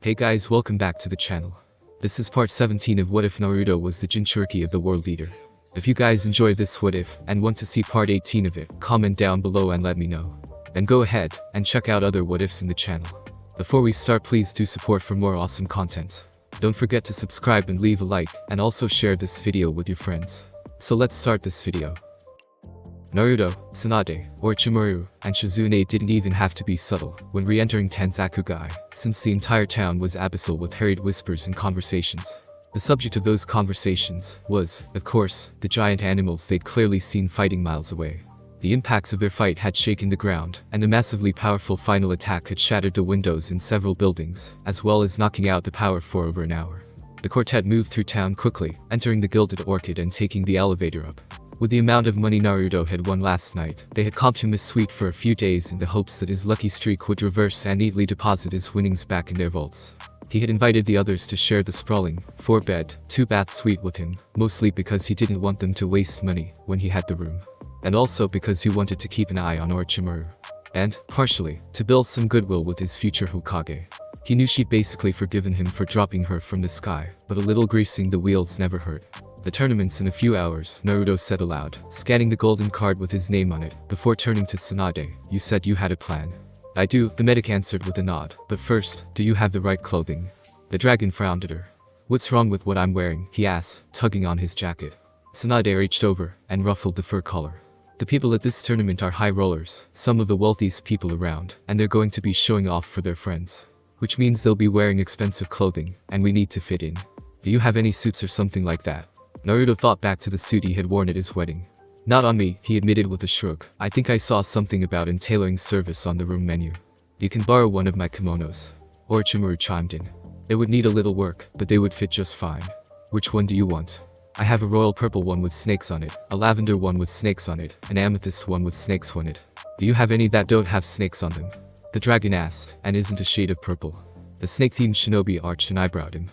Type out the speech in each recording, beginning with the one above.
Hey guys, welcome back to the channel. This is part 17 of What If Naruto was the Jinchuriki of the world leader. If you guys enjoy this what if and want to see part 18 of it, comment down below and let me know. Then go ahead and check out other what ifs in the channel. Before we start, please do support for more awesome content. Don't forget to subscribe and leave a like, and also share this video with your friends. So let's start this video. Naruto, Tsunade, Orochimaru, and Shizune didn't even have to be subtle when re-entering Tanzakugai, since the entire town was abyssal with harried whispers and conversations. The subject of those conversations was, of course, the giant animals they'd clearly seen fighting miles away. The impacts of their fight had shaken the ground, and a massively powerful final attack had shattered the windows in several buildings, as well as knocking out the power for over an hour. The quartet moved through town quickly, entering the Gilded Orchid and taking the elevator up. With the amount of money Naruto had won last night, they had comped him a suite for a few days in the hopes that his lucky streak would reverse and neatly deposit his winnings back in their vaults. He had invited the others to share the sprawling, 4-bed, 2-bath suite with him, mostly because he didn't want them to waste money when he had the room. And also because he wanted to keep an eye on Orochimaru. And, partially, to build some goodwill with his future Hokage. He knew she'd basically forgiven him for dropping her from the sky, but a little greasing the wheels never hurt. The tournament's in a few hours, Naruto said aloud, scanning the golden card with his name on it, before turning to Tsunade. You said you had a plan. I do, the medic answered with a nod, but first, do you have the right clothing? The dragon frowned at her. What's wrong with what I'm wearing? He asked, tugging on his jacket. Tsunade reached over, and ruffled the fur collar. The people at this tournament are high rollers, some of the wealthiest people around, and they're going to be showing off for their friends. Which means they'll be wearing expensive clothing, and we need to fit in. Do you have any suits or something like that? Naruto thought back to the suit he had worn at his wedding. Not on me, he admitted with a shrug. I think I saw something about an tailoring service on the room menu. You can borrow one of my kimonos. Orochimaru chimed in. It would need a little work, but they would fit just fine. Which one do you want? I have a royal purple one with snakes on it, a lavender one with snakes on it, an amethyst one with snakes on it. Do you have any that don't have snakes on them? The dragon asked, and isn't a shade of purple. The snake-themed shinobi arched an eyebrow at him.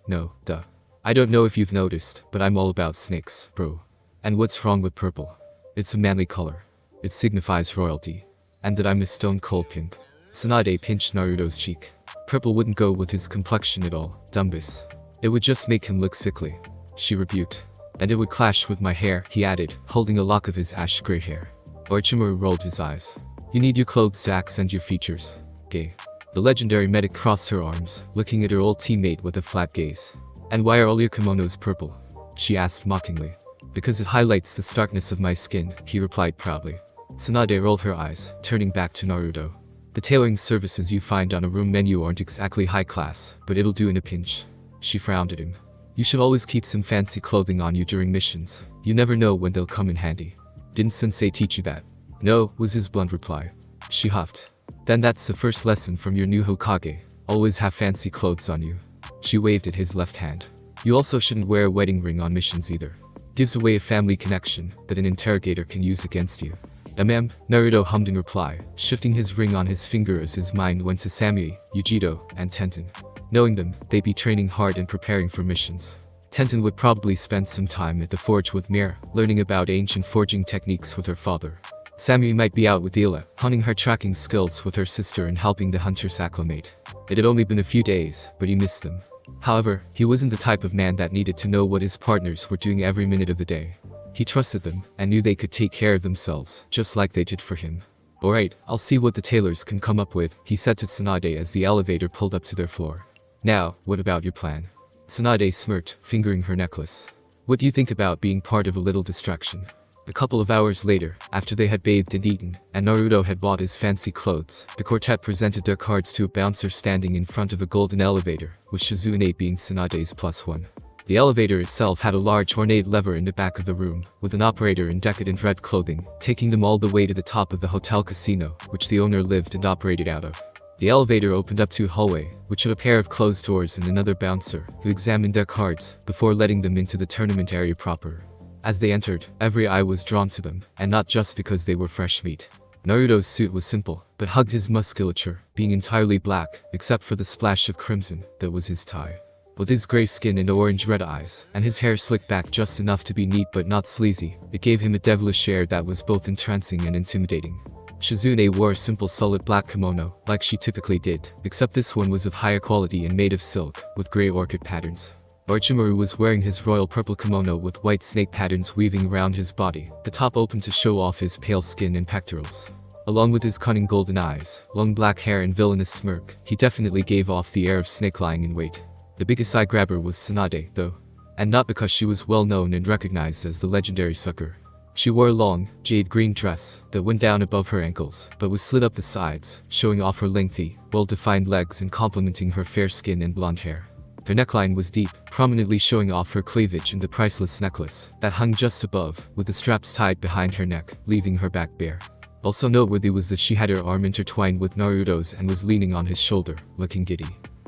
No, duh. I don't know if you've noticed, but I'm all about snakes, bro. And what's wrong with purple? It's a manly color. It signifies royalty. And that I'm a stone-cold pimp. Tsunade pinched Naruto's cheek. Purple wouldn't go with his complexion at all, Dumbus. It would just make him look sickly. She rebuked. And it would clash with my hair, he added, holding a lock of his ash-gray hair. Orochimaru rolled his eyes. You need your clothes to accent your features. Gay. The legendary medic crossed her arms, looking at her old teammate with a flat gaze. And why are all your kimonos purple? She asked mockingly. Because it highlights the starkness of my skin, he replied proudly. Tsunade rolled her eyes, turning back to Naruto. The tailoring services you find on a room menu aren't exactly high class, but it'll do in a pinch. She frowned at him. You should always keep some fancy clothing on you during missions. You never know when they'll come in handy. Didn't Sensei teach you that? No, was his blunt reply. She huffed. Then that's the first lesson from your new Hokage. Always have fancy clothes on you. She waved at his left hand. You also shouldn't wear a wedding ring on missions either. Gives away a family connection that an interrogator can use against you. Naruto hummed in reply, shifting his ring on his finger as his mind went to Samui, Yujiro, and Tenten. Knowing them, they'd be training hard and preparing for missions. Tenten would probably spend some time at the forge with Mir, learning about ancient forging techniques with her father. Samui might be out with Ila, honing her tracking skills with her sister and helping the hunters acclimate. It had only been a few days, but he missed them. However, he wasn't the type of man that needed to know what his partners were doing every minute of the day. He trusted them, and knew they could take care of themselves, just like they did for him. Alright, I'll see what the tailors can come up with, he said to Tsunade as the elevator pulled up to their floor. Now, what about your plan? Tsunade smirked, fingering her necklace. What do you think about being part of a little distraction? A couple of hours later, after they had bathed and eaten, and Naruto had bought his fancy clothes, the quartet presented their cards to a bouncer standing in front of a golden elevator, with Shizune being Tsunade's +1. The elevator itself had a large ornate lever in the back of the room, with an operator in decadent red clothing, taking them all the way to the top of the hotel casino, which the owner lived and operated out of. The elevator opened up to a hallway, which had a pair of closed doors and another bouncer, who examined their cards, before letting them into the tournament area proper. As they entered, every eye was drawn to them, and not just because they were fresh meat. Naruto's suit was simple, but hugged his musculature, being entirely black, except for the splash of crimson that was his tie. With his gray skin and orange-red eyes, and his hair slicked back just enough to be neat but not sleazy, it gave him a devilish air that was both entrancing and intimidating. Shizune wore a simple solid black kimono, like she typically did, except this one was of higher quality and made of silk, with grey orchid patterns. Orochimaru was wearing his royal purple kimono with white snake patterns weaving around his body, the top open to show off his pale skin and pectorals. Along with his cunning golden eyes, long black hair and villainous smirk, he definitely gave off the air of snake lying in wait. The biggest eye grabber was Tsunade, though. And not because she was well known and recognized as the legendary sucker. She wore a long, jade green dress that went down above her ankles, but was slit up the sides, showing off her lengthy, well-defined legs and complementing her fair skin and blonde hair. Her neckline was deep, prominently showing off her cleavage and the priceless necklace that hung just above, with the straps tied behind her neck, leaving her back bare. Also noteworthy was that she had her arm intertwined with Naruto's and was leaning on his shoulder, looking giddy.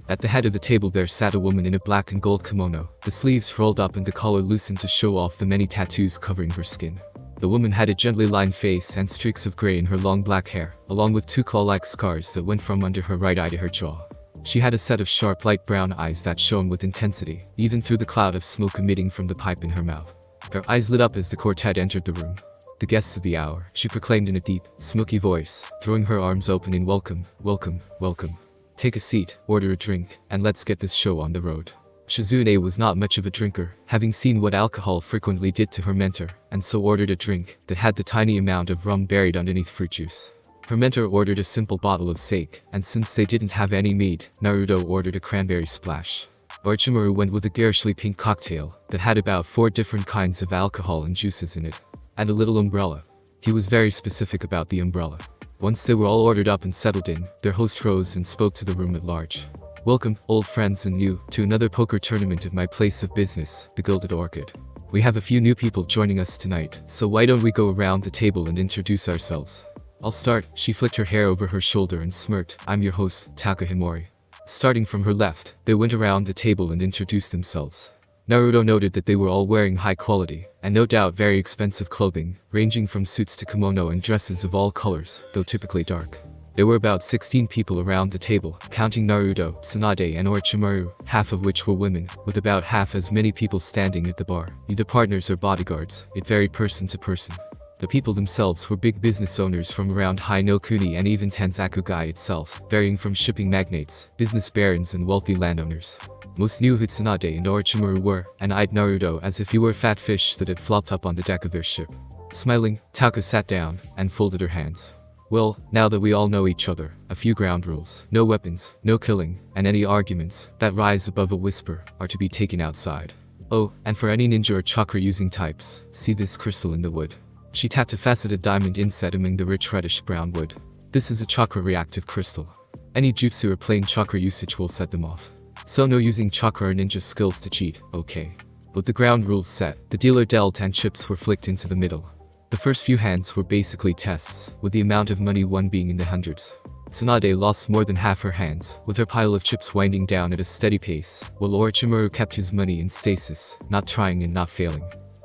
At the head of the table there sat a woman in a black and gold kimono, the sleeves rolled up and the collar loosened to show off the many tattoos covering her skin. The woman had a gently lined face and streaks of gray in her long black hair, along with two claw-like scars that went from under her right eye to her jaw. She had a set of sharp light brown eyes that shone with intensity, even through the cloud of smoke emitting from the pipe in her mouth. Her eyes lit up as the quartet entered the room. The guests of the hour, she proclaimed in a deep, smoky voice, throwing her arms open in welcome, welcome, welcome. Take a seat, order a drink, and let's get this show on the road. Shizune was not much of a drinker, having seen what alcohol frequently did to her mentor, and so ordered a drink that had the tiny amount of rum buried underneath fruit juice. Her mentor ordered a simple bottle of sake, and since they didn't have any mead, Naruto ordered a cranberry splash. Orochimaru went with a garishly pink cocktail that had about 4 different kinds of alcohol and juices in it, and a little umbrella. He was very specific about the umbrella. Once they were all ordered up and settled in, their host rose and spoke to the room at large. Welcome, old friends and new, to another poker tournament at my place of business, the Gilded Orchid. We have a few new people joining us tonight, so why don't we go around the table and introduce ourselves? I'll start. She flicked her hair over her shoulder and smirked. I'm your host, Taka Himori. Starting from her left, they went around the table and introduced themselves. Naruto noted that they were all wearing high quality, and no doubt very expensive clothing, ranging from suits to kimono and dresses of all colors, though typically dark. There were about 16 people around the table, counting Naruto, Tsunade and Orochimaru, half of which were women, with about half as many people standing at the bar, either partners or bodyguards. It varied person to person. The people themselves were big business owners from around Hinokuni and even Tanzakugai itself, varying from shipping magnates, business barons and wealthy landowners. Most knew who Tsunade and Orochimaru were, and eyed Naruto as if he were a fat fish that had flopped up on the deck of their ship. Smiling, Taka sat down and folded her hands. Well, now that we all know each other, a few ground rules. No weapons, no killing, and any arguments that rise above a whisper are to be taken outside. Oh, and for any ninja or chakra-using types, see this crystal in the wood. She tapped a faceted diamond inset among the rich reddish brown wood. This is a chakra-reactive crystal. Any jutsu or plain chakra usage will set them off. So no using chakra or ninja skills to cheat, okay. With the ground rules set, the dealer dealt and chips were flicked into the middle. The first few hands were basically tests, with the amount of money won being in the hundreds. Tsunade lost more than half her hands, with her pile of chips winding down at a steady pace, while Orochimaru kept his money in stasis, not trying and not failing.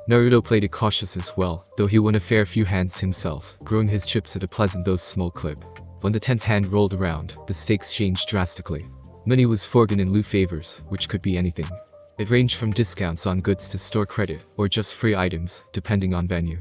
Naruto played it cautious as well, though he won a fair few hands himself, growing his chips at a pleasant though small clip. When the 10th hand rolled around, the stakes changed drastically. Money was forgone in lieu favors, which could be anything. It ranged from discounts on goods to store credit, or just free items, depending on venue.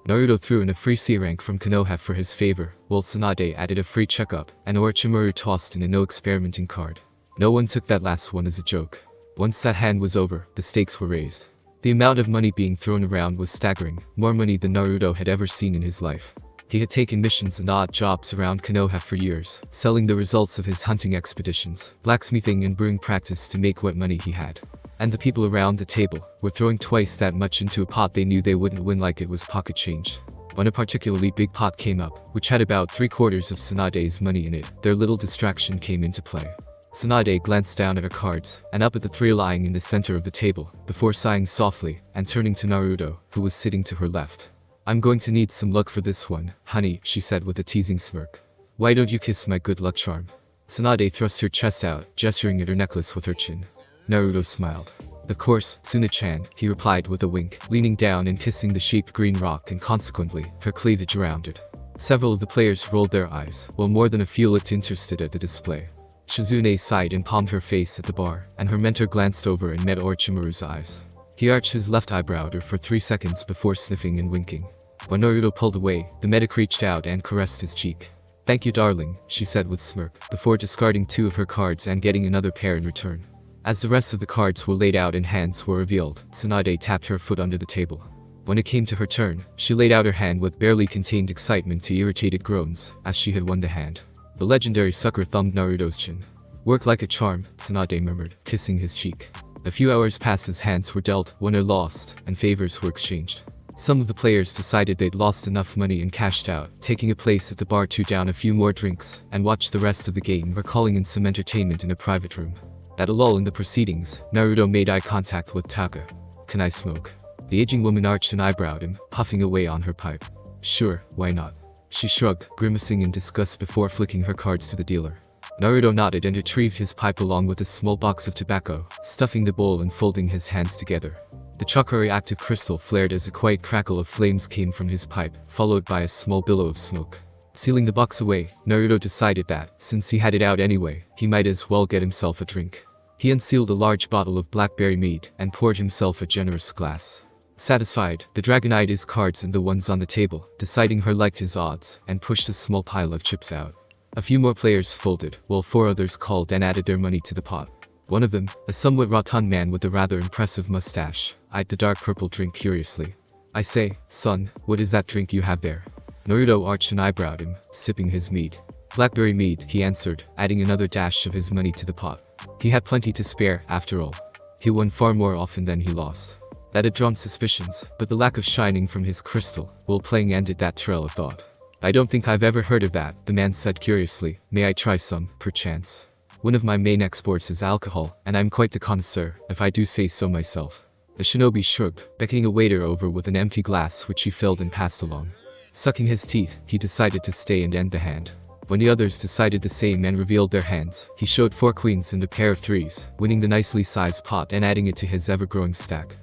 Naruto threw in a free C rank from Konoha for his favor, while Tsunade added a free checkup, and Orochimaru tossed in a no experimenting card. No one took that last one as a joke. Once that hand was over, the stakes were raised. The amount of money being thrown around was staggering, more money than Naruto had ever seen in his life. He had taken missions and odd jobs around Konoha for years, selling the results of his hunting expeditions, blacksmithing and brewing practice to make what money he had. And the people around the table were throwing twice that much into a pot they knew they wouldn't win like it was pocket change. When a particularly big pot came up, which had about 3/4 of Tsunade's money in it, their little distraction came into play. Tsunade glanced down at her cards, and up at the 3 lying in the center of the table, before sighing softly, and turning to Naruto, who was sitting to her left. I'm going to need some luck for this one, honey, she said with a teasing smirk. Why don't you kiss my good luck charm? Tsunade thrust her chest out, gesturing at her necklace with her chin. Naruto smiled. Of course, Tsuna-chan, he replied with a wink, leaning down and kissing the shaped green rock and consequently, her cleavage around it. Several of the players rolled their eyes, while more than a few looked interested at the display. Shizune sighed and palmed her face at the bar, and her mentor glanced over and met Orochimaru's eyes. He arched his left eyebrow at her for 3 seconds before sniffing and winking. When Naruto pulled away, the medic reached out and caressed his cheek. "Thank you, darling," she said with smirk, before discarding 2 of her cards and getting another pair in return. As the rest of the cards were laid out and hands were revealed, Tsunade tapped her foot under the table. When it came to her turn, she laid out her hand with barely contained excitement to irritated groans, as she had won the hand. The legendary sucker thumbed Naruto's chin. "Work like a charm," Tsunade murmured, kissing his cheek. A few hours passed as hands were dealt, winner lost, and favors were exchanged. Some of the players decided they'd lost enough money and cashed out, taking a place at the bar to down a few more drinks, and watch the rest of the game or calling in some entertainment in a private room. At a lull in the proceedings, Naruto made eye contact with Taka. "Can I smoke?" The aging woman arched an eyebrow at him, puffing away on her pipe. "Sure, why not?" She shrugged, grimacing in disgust before flicking her cards to the dealer. Naruto nodded and retrieved his pipe along with a small box of tobacco, stuffing the bowl and folding his hands together. The chakra active crystal flared as a quiet crackle of flames came from his pipe, followed by a small billow of smoke. Sealing the box away, Naruto decided that, since he had it out anyway, he might as well get himself a drink. He unsealed a large bottle of blackberry mead and poured himself a generous glass. Satisfied, the dragon eyed his cards and the ones on the table, deciding her liked his odds, and pushed a small pile of chips out. A few more players folded, while 4 others called and added their money to the pot. One of them, a somewhat rotund man with a rather impressive mustache, eyed the dark purple drink curiously. "I say, son, what is that drink you have there?" Naruto arched an eyebrow at him, sipping his mead. "Blackberry mead," he answered, adding another dash of his money to the pot. He had plenty to spare, after all. He won far more often than he lost. That had drawn suspicions, but the lack of shining from his crystal, while playing ended that trail of thought. "I don't think I've ever heard of that," the man said curiously. "May I try some, perchance? One of my main exports is alcohol, and I'm quite the connoisseur, if I do say so myself." The shinobi shrugged, beckoning a waiter over with an empty glass which he filled and passed along. Sucking his teeth, he decided to stay and end the hand. When the others decided the same and revealed their hands, he showed 4 queens and a pair of 3s, winning the nicely sized pot and adding it to his ever-growing stack.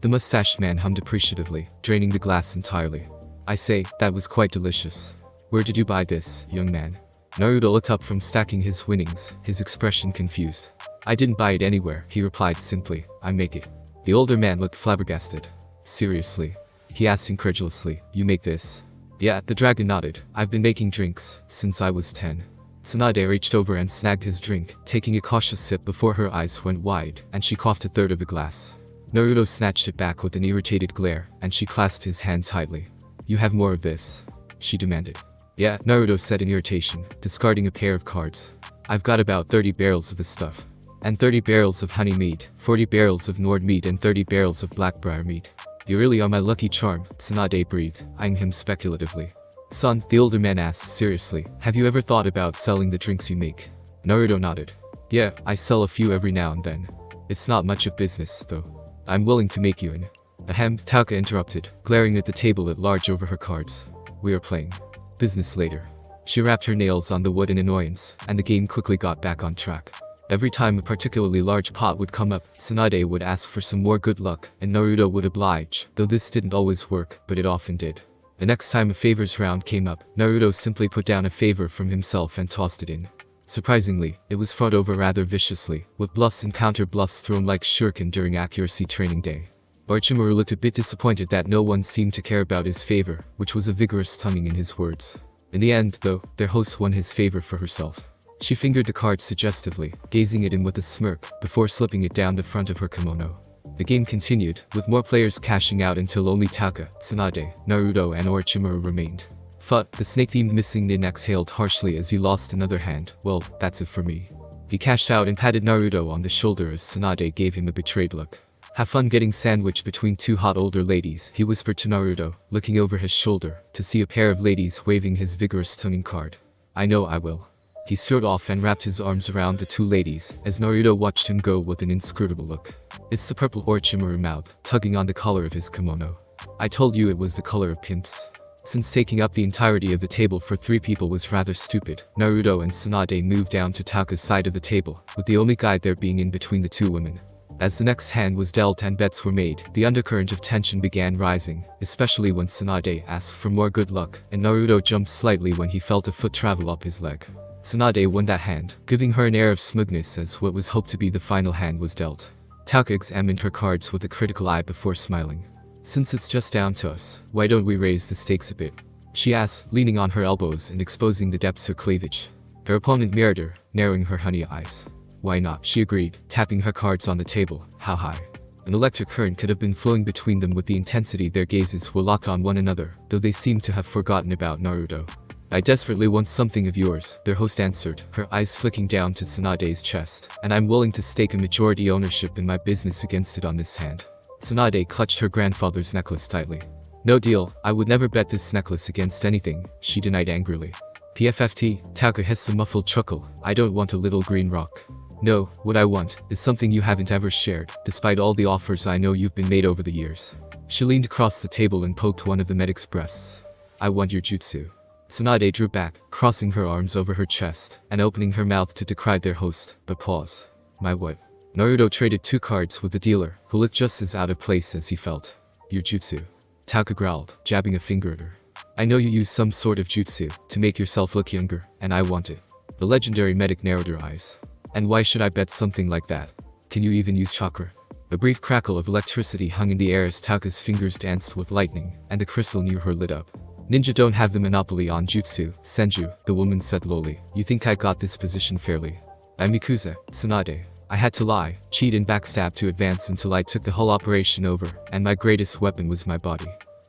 The mustached man hummed appreciatively, draining the glass entirely. "I say, that was quite delicious. Where did you buy this, young man?" Naruto looked up from stacking his winnings, his expression confused. "I didn't buy it anywhere," he replied simply. "I make it." The older man looked flabbergasted. "Seriously?" he asked incredulously. "You make this?" "Yeah," the dragon nodded. "I've been making drinks since I was 10. Tsunade reached over and snagged his drink, taking a cautious sip before her eyes went wide, and she coughed a third of the glass. Naruto snatched it back with an irritated glare, and she clasped his hand tightly. "You have more of this?" she demanded. "Yeah," Naruto said in irritation, discarding a pair of cards. "I've got about 30 barrels of the stuff. And 30 barrels of honey mead, 40 barrels of Nord mead and 30 barrels of blackbriar mead. You really are my lucky charm," Tsunade breathed, eyeing him speculatively. "Son," the older man asked seriously, "have you ever thought about selling the drinks you make?" Naruto nodded. "Yeah, I sell a few every now and then. It's not much of business, though. I'm willing to make you an..." "Ahem," Taka interrupted, glaring at the table at large over her cards. "We are playing business later." She rapped her nails on the wood in annoyance, and the game quickly got back on track. Every time a particularly large pot would come up, Tsunade would ask for some more good luck, and Naruto would oblige, though this didn't always work, but it often did. The next time a favors round came up, Naruto simply put down a favor from himself and tossed it in. Surprisingly, it was fought over rather viciously, with bluffs and counter-bluffs thrown like shuriken during accuracy training day. Orochimaru looked a bit disappointed that no one seemed to care about his favor, which was a vigorous tonguing in his words. In the end, though, their host won his favor for herself. She fingered the card suggestively, gazing at him with a smirk, before slipping it down the front of her kimono. The game continued, with more players cashing out until only Taka, Tsunade, Naruto and Orochimaru remained. "Phut," the snake-themed missing nin exhaled harshly as he lost another hand. "Well, that's it for me." He cashed out and patted Naruto on the shoulder as Tsunade gave him a betrayed look. "Have fun getting sandwiched between 2 hot older ladies," he whispered to Naruto, looking over his shoulder, to see a pair of ladies waving his vigorous tonguing card. "I know I will." He strode off and wrapped his arms around the 2 ladies, as Naruto watched him go with an inscrutable look. "It's the purple," Orochimaru mouthed, tugging on the collar of his kimono. "I told you it was the color of pimps." Since taking up the entirety of the table for 3 people was rather stupid, Naruto and Tsunade moved down to Taka's side of the table, with the only guide there being in between the 2 women. As the next hand was dealt and bets were made, the undercurrent of tension began rising, especially when Tsunade asked for more good luck, and Naruto jumped slightly when he felt a foot travel up his leg. Tsunade won that hand, giving her an air of smugness as what was hoped to be the final hand was dealt. Taka examined her cards with a critical eye before smiling. Since it's just down to us, why don't we raise the stakes a bit? She asked, leaning on her elbows and exposing the depths of cleavage. Her opponent mirrored her, narrowing her honey eyes. Why not? She agreed, tapping her cards on the table. How high? An electric current could have been flowing between them with the intensity their gazes were locked on one another, though they seemed to have forgotten about Naruto. I desperately want something of yours, their host answered, her eyes flicking down to Tsunade's chest, and I'm willing to stake a majority ownership in my business against it on this hand. Tsunade clutched her grandfather's necklace tightly. No deal, I would never bet this necklace against anything, she denied angrily. PFFT, Tauka hissed a muffled chuckle, I don't want a little green rock. No, what I want is something you haven't ever shared, despite all the offers I know you've been made over the years. She leaned across the table and poked one of the medic's breasts. I want your jutsu. Tsunade drew back, crossing her arms over her chest, and opening her mouth to decry their host, but pause. My what? Naruto traded 2 cards with the dealer, who looked just as out of place as he felt. Your jutsu. Tauka growled, jabbing a finger at her. I know you use some sort of jutsu to make yourself look younger, and I want it. The legendary medic narrowed her eyes. And why should I bet something like that? Can you even use chakra? A brief crackle of electricity hung in the air as Tauka's fingers danced with lightning, and the crystal near her lit up. Ninja don't have the monopoly on jutsu, Senju, the woman said lowly. You think I got this position fairly? I'm Yakuza, Tsunade. I had to lie, cheat and backstab to advance until I took the whole operation over, and my greatest weapon was my body.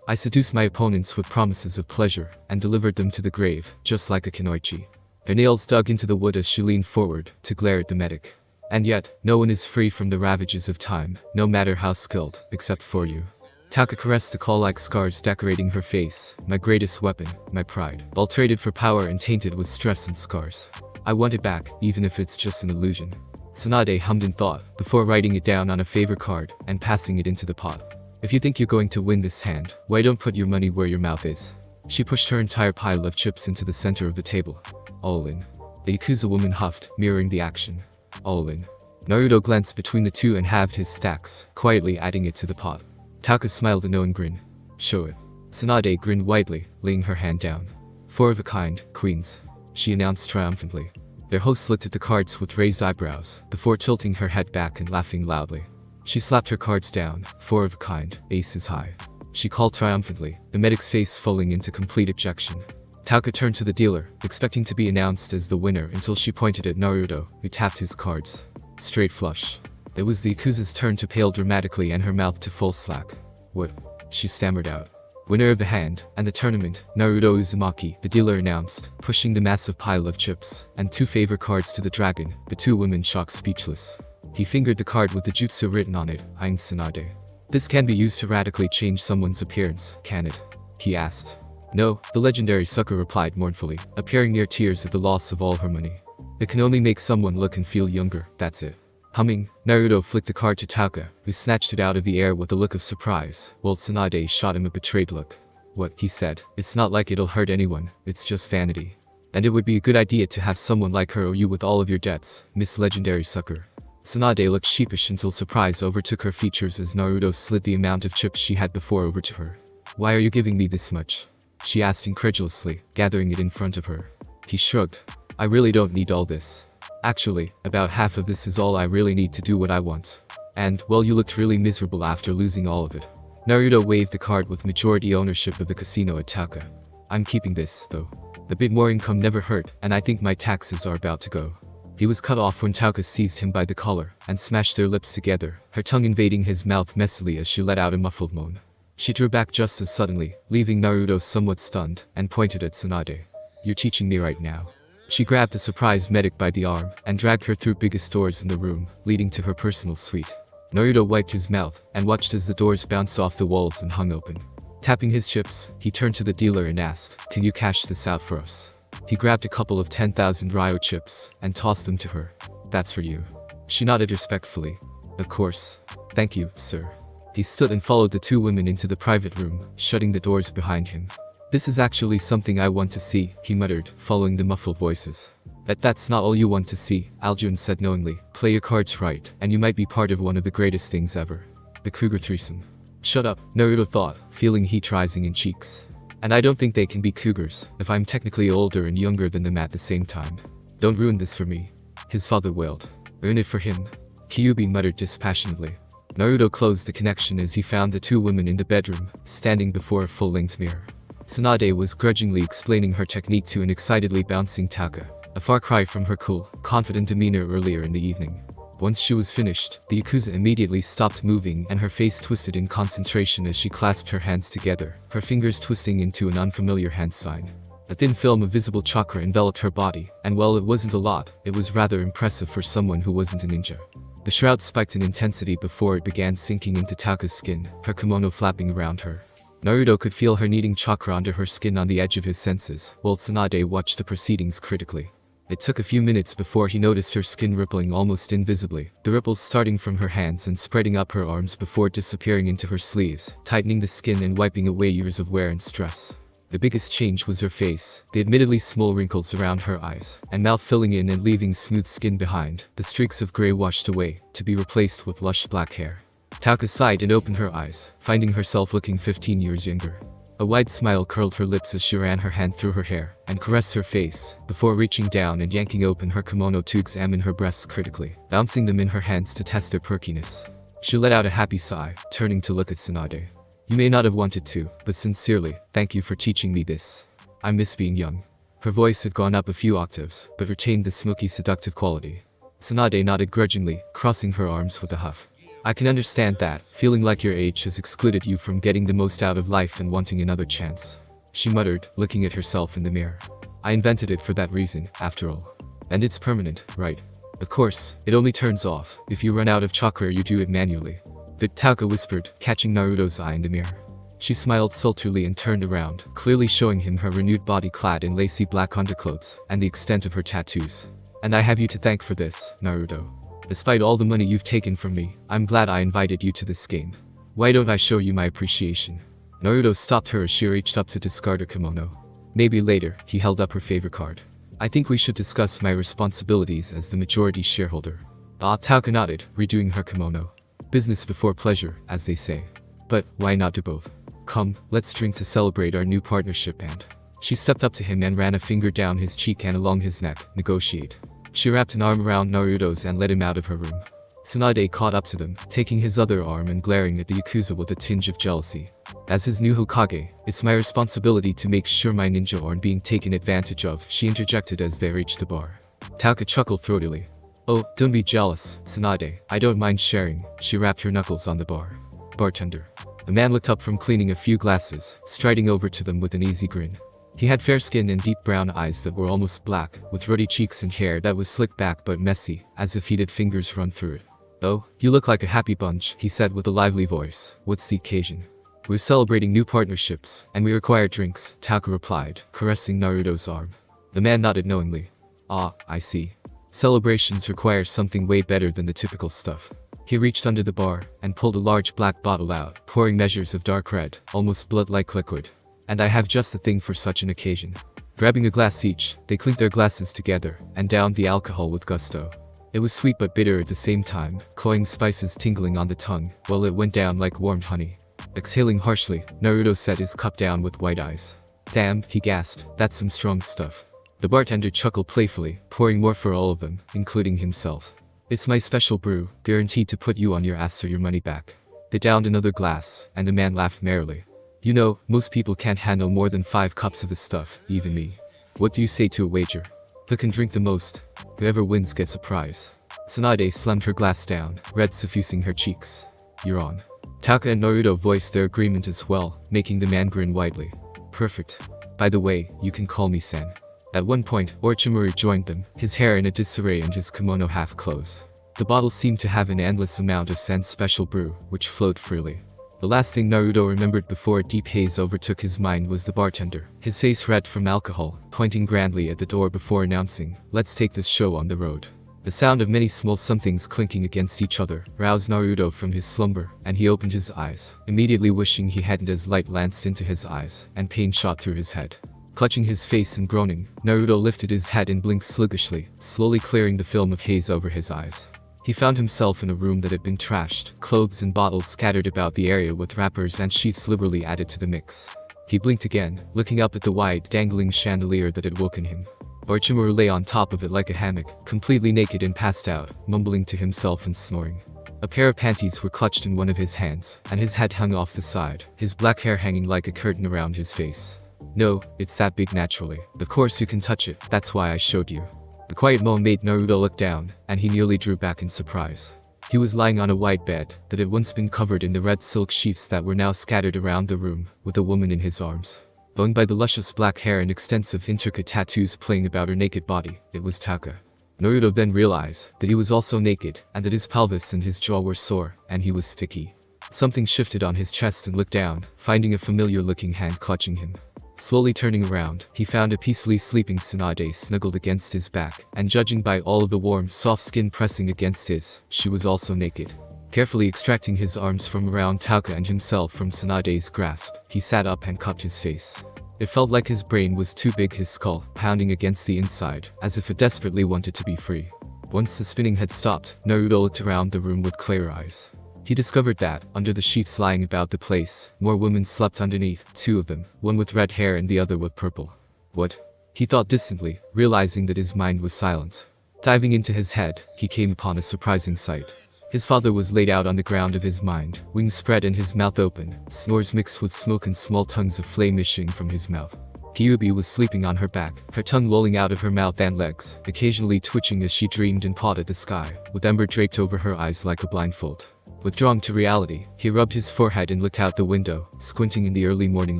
I seduced my opponents with promises of pleasure, and delivered them to the grave, just like a kunoichi. Her nails dug into the wood as she leaned forward, to glare at the medic. And yet, no one is free from the ravages of time, no matter how skilled, except for you. Tauka caressed the claw-like scars decorating her face, my greatest weapon, my pride, all traded for power and tainted with stress and scars. I want it back, even if it's just an illusion. Tsunade hummed in thought, before writing it down on a favor card, and passing it into the pot. If you think you're going to win this hand, why don't put your money where your mouth is? She pushed her entire pile of chips into the center of the table. All in. The Yakuza woman huffed, mirroring the action. All in. Naruto glanced between the two and halved his stacks, quietly adding it to the pot. Tauka smiled a knowing grin. Show it. Tsunade grinned widely, laying her hand down. 4 of a kind, queens. She announced triumphantly. Their host looked at the cards with raised eyebrows, before tilting her head back and laughing loudly. She slapped her cards down, 4 of a kind, aces high. She called triumphantly, the medic's face falling into complete abjection. Tauka turned to the dealer, expecting to be announced as the winner until she pointed at Naruto, who tapped his cards. Straight flush. It was the Yakuza's turn to pale dramatically and her mouth to fall slack. What? She stammered out. Winner of the hand, and the tournament, Naruto Uzumaki, the dealer announced, pushing the massive pile of chips, and 2 favor cards to the dragon, the 2 women shocked speechless. He fingered the card with the jutsu written on it, eyeing Tsunade. This can be used to radically change someone's appearance, can it? He asked. No, the legendary sucker replied mournfully, appearing near tears at the loss of all her money. It can only make someone look and feel younger, that's it. Humming, Naruto flicked the card to Tauka, who snatched it out of the air with a look of surprise, while Tsunade shot him a betrayed look. What, he said, it's not like it'll hurt anyone, it's just vanity. And it would be a good idea to have someone like her owe you with all of your debts, Miss Legendary Sucker. Tsunade looked sheepish until surprise overtook her features as Naruto slid the amount of chips she had before over to her. Why are you giving me this much? She asked incredulously, gathering it in front of her. He shrugged. I really don't need all this. Actually, about half of this is all I really need to do what I want. And, well, you looked really miserable after losing all of it. Naruto waved the card with majority ownership of the casino at Tauka. I'm keeping this, though. A bit more income never hurt, and I think my taxes are about to go. He was cut off when Tauka seized him by the collar, and smashed their lips together, her tongue invading his mouth messily as she let out a muffled moan. She drew back just as suddenly, leaving Naruto somewhat stunned, and pointed at Tsunade. You're teaching me right now. She grabbed the surprised medic by the arm, and dragged her through biggest doors in the room, leading to her personal suite. Naruto wiped his mouth, and watched as the doors bounced off the walls and hung open. Tapping his chips, he turned to the dealer and asked, can you cash this out for us? He grabbed a couple of 10,000 Ryo chips, and tossed them to her. That's for you. She nodded respectfully. Of course. Thank you, sir. He stood and followed the 2 women into the private room, shutting the doors behind him. This is actually something I want to see, he muttered, following the muffled voices. That's not all you want to see, Alduin said knowingly. Play your cards right, and you might be part of one of the greatest things ever. The cougar threesome. Shut up, Naruto thought, feeling heat rising in cheeks. And I don't think they can be cougars, if I'm technically older and younger than them at the same time. Don't ruin this for me. His father wailed. Ruin it for him. Kyubi muttered dispassionately. Naruto closed the connection as he found the two women in the bedroom, standing before a full-length mirror. Tsunade was grudgingly explaining her technique to an excitedly bouncing Taka, a far cry from her cool, confident demeanor earlier in the evening. Once she was finished, the Yakuza immediately stopped moving and her face twisted in concentration as she clasped her hands together, her fingers twisting into an unfamiliar hand sign. A thin film of visible chakra enveloped her body, and while it wasn't a lot, it was rather impressive for someone who wasn't a ninja. The shroud spiked in intensity before it began sinking into Taka's skin, her kimono flapping around her. Naruto could feel her kneading chakra under her skin on the edge of his senses, while Tsunade watched the proceedings critically. It took a few minutes before he noticed her skin rippling almost invisibly, the ripples starting from her hands and spreading up her arms before disappearing into her sleeves, tightening the skin and wiping away years of wear and stress. The biggest change was her face, the admittedly small wrinkles around her eyes, and mouth filling in and leaving smooth skin behind, the streaks of gray washed away, to be replaced with lush black hair. Taka sighed and opened her eyes, finding herself looking 15 years younger. A wide smile curled her lips as she ran her hand through her hair, and caressed her face, before reaching down and yanking open her kimono to examine her breasts critically, bouncing them in her hands to test their perkiness. She let out a happy sigh, turning to look at Tsunade. You may not have wanted to, but sincerely, thank you for teaching me this. I miss being young. Her voice had gone up a few octaves, but retained the smoky seductive quality. Tsunade nodded grudgingly, crossing her arms with a huff. I can understand that, feeling like your age has excluded you from getting the most out of life and wanting another chance. She muttered, looking at herself in the mirror. I invented it for that reason, after all. And it's permanent, right? Of course, it only turns off if you run out of chakra or you do it manually. But Taka whispered, catching Naruto's eye in the mirror. She smiled sultryly and turned around, clearly showing him her renewed body clad in lacy black underclothes, and the extent of her tattoos. And I have you to thank for this, Naruto. Despite all the money you've taken from me, I'm glad I invited you to this game. Why don't I show you my appreciation? Naruto stopped her as she reached up to discard her kimono. Maybe later, he held up her favor card. I think we should discuss my responsibilities as the majority shareholder. Taka nodded, redoing her kimono. Business before pleasure, as they say. But, why not do both? Come, let's drink to celebrate our new partnership and... She stepped up to him and ran a finger down his cheek and along his neck, negotiate. She wrapped an arm around Naruto's and led him out of her room. Tsunade caught up to them, taking his other arm and glaring at the Yakuza with a tinge of jealousy. As his new Hokage, it's my responsibility to make sure my ninja aren't being taken advantage of, she interjected as they reached the bar. Taka chuckled throatily. Oh, don't be jealous, Tsunade, I don't mind sharing, she rapped her knuckles on the bar. Bartender. The man looked up from cleaning a few glasses, striding over to them with an easy grin. He had fair skin and deep brown eyes that were almost black, with ruddy cheeks and hair that was slicked back but messy, as if he'd had fingers run through it. Oh, you look like a happy bunch, he said with a lively voice. What's the occasion? We're celebrating new partnerships, and we require drinks, Taka replied, caressing Naruto's arm. The man nodded knowingly. Ah, I see. Celebrations require something way better than the typical stuff. He reached under the bar, and pulled a large black bottle out, pouring measures of dark red, almost blood-like liquid. And I have just the thing for such an occasion. Grabbing a glass each, they clinked their glasses together, and downed the alcohol with gusto. It was sweet but bitter at the same time, cloying spices tingling on the tongue, while it went down like warmed honey. Exhaling harshly, Naruto set his cup down with wide eyes. Damn, he gasped, that's some strong stuff. The bartender chuckled playfully, pouring more for all of them, including himself. It's my special brew, guaranteed to put you on your ass or your money back. They downed another glass, and the man laughed merrily. You know, most people can't handle more than 5 cups of this stuff, even me. What do you say to a wager? Who can drink the most? Whoever wins gets a prize. Tsunade slammed her glass down, red suffusing her cheeks. You're on. Taka and Naruto voiced their agreement as well, making the man grin widely. Perfect. By the way, you can call me Sen. At one point, Orochimaru joined them, his hair in a disarray and his kimono half closed. The bottle seemed to have an endless amount of Sen's special brew, which flowed freely. The last thing Naruto remembered before a deep haze overtook his mind was the bartender, his face red from alcohol, pointing grandly at the door before announcing, let's take this show on the road. The sound of many small somethings clinking against each other roused Naruto from his slumber, and he opened his eyes, immediately wishing he hadn't as light lanced into his eyes, and pain shot through his head. Clutching his face and groaning, Naruto lifted his head and blinked sluggishly, slowly clearing the film of haze over his eyes. He found himself in a room that had been trashed, clothes and bottles scattered about the area with wrappers and sheets liberally added to the mix. He blinked again, looking up at the wide, dangling chandelier that had woken him. Orochimaru lay on top of it like a hammock, completely naked and passed out, mumbling to himself and snoring. A pair of panties were clutched in one of his hands, and his head hung off the side, his black hair hanging like a curtain around his face. No, it's that big naturally. Of course you can touch it, that's why I showed you. The quiet moan made Naruto look down, and he nearly drew back in surprise. He was lying on a white bed that had once been covered in the red silk sheets that were now scattered around the room, with a woman in his arms. Owned by the luscious black hair and extensive intricate tattoos playing about her naked body, it was Taka. Naruto then realized that he was also naked, and that his pelvis and his jaw were sore, and he was sticky. Something shifted on his chest and looked down, finding a familiar-looking hand clutching him. Slowly turning around, he found a peacefully sleeping Tsunade snuggled against his back, and judging by all of the warm, soft skin pressing against his, she was also naked. Carefully extracting his arms from around Taka and himself from Tsunade's grasp, he sat up and cupped his face. It felt like his brain was too big, his skull pounding against the inside, as if it desperately wanted to be free. Once the spinning had stopped, Naruto looked around the room with clear eyes. He discovered that, under the sheets lying about the place, more women slept underneath, 2 of them, one with red hair and the other with purple. What? He thought distantly, realizing that his mind was silent. Diving into his head, he came upon a surprising sight. His father was laid out on the ground of his mind, wings spread and his mouth open, snores mixed with smoke and small tongues of flame issuing from his mouth. Kyuubi was sleeping on her back, her tongue lolling out of her mouth and legs, occasionally twitching as she dreamed and pawed at the sky, with ember draped over her eyes like a blindfold. Withdrawn to reality, he rubbed his forehead and looked out the window, squinting in the early morning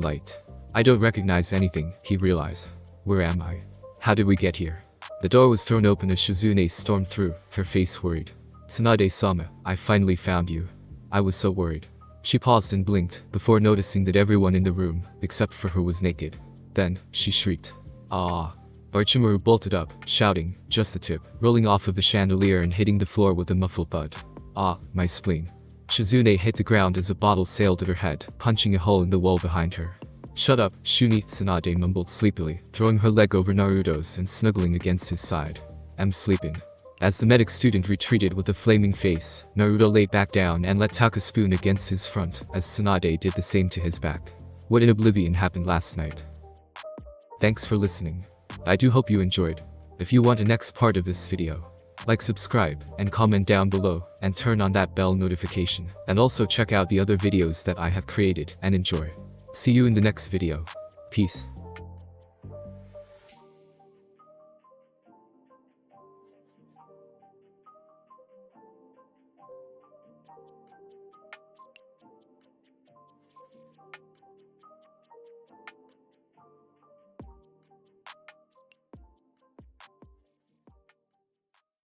light. I don't recognize anything, he realized. Where am I? How did we get here? The door was thrown open as Shizune stormed through, her face worried. Tsunade-sama, I finally found you. I was so worried. She paused and blinked, before noticing that everyone in the room, except for her, was naked. Then, she shrieked. Ah! Orochimaru bolted up, shouting, just the tip, rolling off of the chandelier and hitting the floor with a muffled thud. Ah, my spleen. Shizune hit the ground as a bottle sailed at her head, punching a hole in the wall behind her. Shut up, Shuni, Tsunade mumbled sleepily, throwing her leg over Naruto's and snuggling against his side. I'm sleeping. As the medic student retreated with a flaming face, Naruto lay back down and let Taka spoon against his front, as Tsunade did the same to his back. What in oblivion happened last night? Thanks for listening. I do hope you enjoyed. If you want the next part of this video, like, subscribe, and comment down below, and turn on that bell notification, and also check out the other videos that I have created, and enjoy. See you in the next video. Peace.